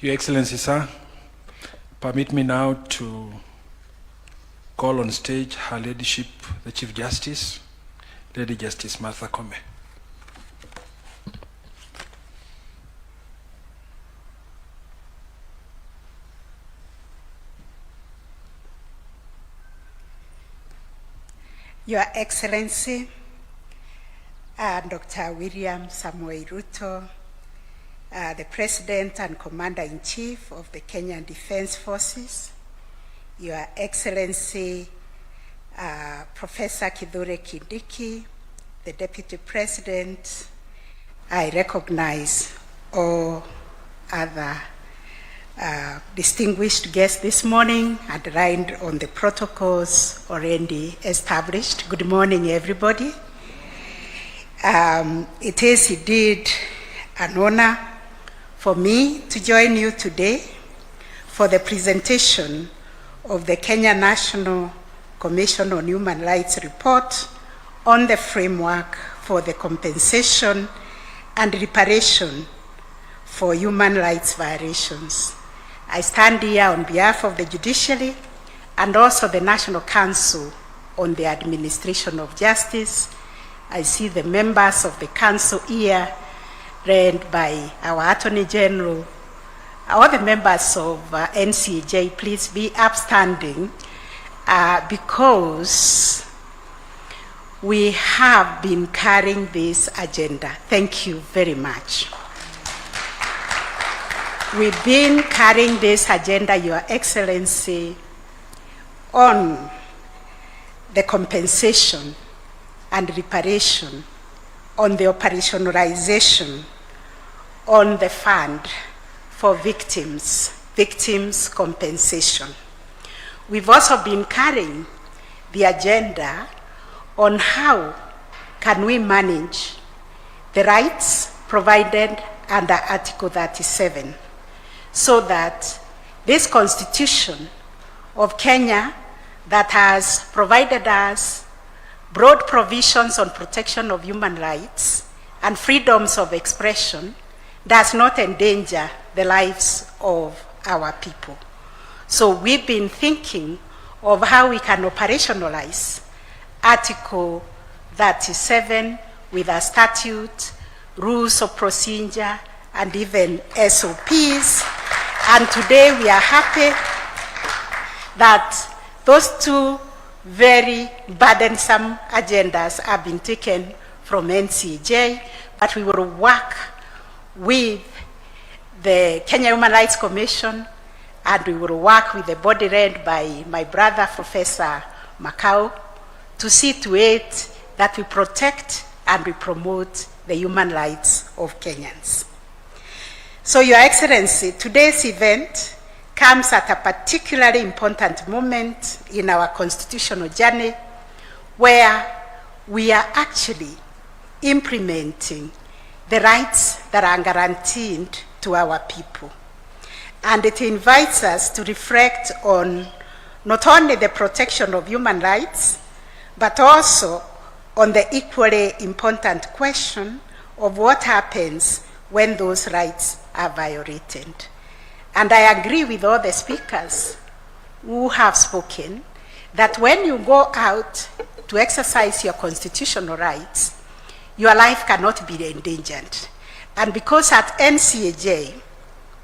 Your Excellency, sir, permit me now to call on stage Her Ladyship, the Chief Justice, Lady Justice Martha Koome. Your Excellency, Dr. William Samoei Ruto, the President and Commander-in-Chief of the Kenyan Defense Forces, Your Excellency, Professor Kithure Kindiki, the Deputy President, I recognize all other distinguished guests this morning and aligned on the protocols already established. Good morning, everybody. It is indeed an honor for me to join you today for the presentation of the Kenya National Commission on Human Rights report on the framework for the compensation and reparation for human rights violations. I stand here on behalf of the judiciary and also the National Council on the Administration of Justice. I see the members of the council here, led by our Attorney General. All the members of NCJ, please be upstanding because we have been carrying this agenda. Thank you very much. We've been carrying this agenda, Your Excellency, on the compensation and reparation, on the operationalization, on the fund for victims compensation. We've also been carrying the agenda on how can we manage the rights provided under Article 37, so that this Constitution of Kenya that has provided us broad provisions on protection of human rights and freedoms of expression does not endanger the lives of our people. So we've been thinking of how we can operationalize Article 37 with a statute, rules of procedure, and even SOPs. And today we are happy that those two very burdensome agendas have been taken from NCJ, but we will work with the Kenya Human Rights Commission, and we will work with the body led by my brother, Professor Makau, to see to it that we protect and we promote the human rights of Kenyans. So, Your Excellency, today's event comes at a particularly important moment in our constitutional journey, where we are actually implementing the rights that are guaranteed to our people. And it invites us to reflect on not only the protection of human rights, but also on the equally important question of what happens when those rights are violated. And I agree with all the speakers who have spoken that when you go out to exercise your constitutional rights, your life cannot be endangered. And because at NCAJ,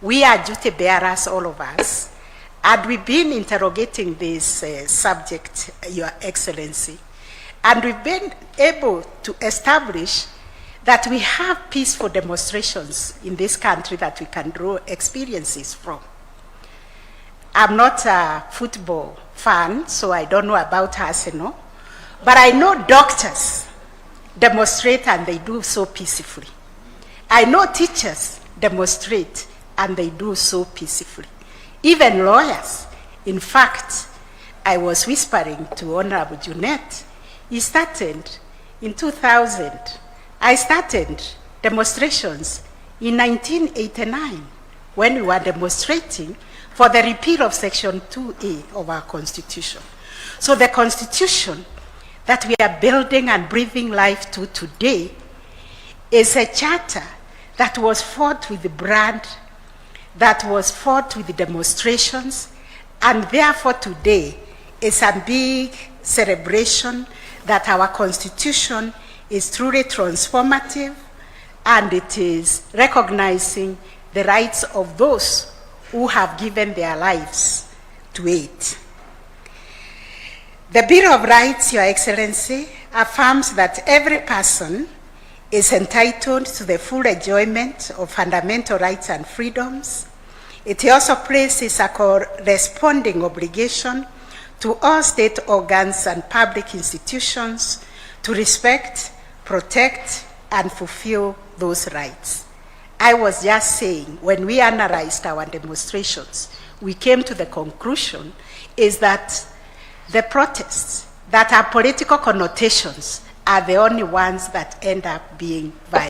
we are duty bearers, all of us, and we've been interrogating this subject, Your Excellency, and we've been able to establish that we have peaceful demonstrations in this country that we can draw experiences from. I'm not a football fan, so I don't know about Arsenal, but I know doctors demonstrate and they do so peacefully. I know teachers demonstrate and they do so peacefully. Even lawyers. In fact, I was whispering to Honorable Junet, he started in 2000. I started demonstrations in 1989 when we were demonstrating for the repeal of Section 2A of our Constitution. So the Constitution that we are building and breathing life to today is a charter that was fought with the blood, that was fought with demonstrations, and therefore today is a big celebration that our Constitution is truly transformative, and it is recognizing the rights of those who have given their lives to it. The Bill of Rights, Your Excellency, affirms that every person is entitled to the full enjoyment of fundamental rights and freedoms. It also places a corresponding obligation to all state organs and public institutions to respect, protect, and fulfill those rights. I was just saying, when we analyzed our demonstrations, we came to the conclusion is that the protests that have political connotations are the only ones that end up being violent.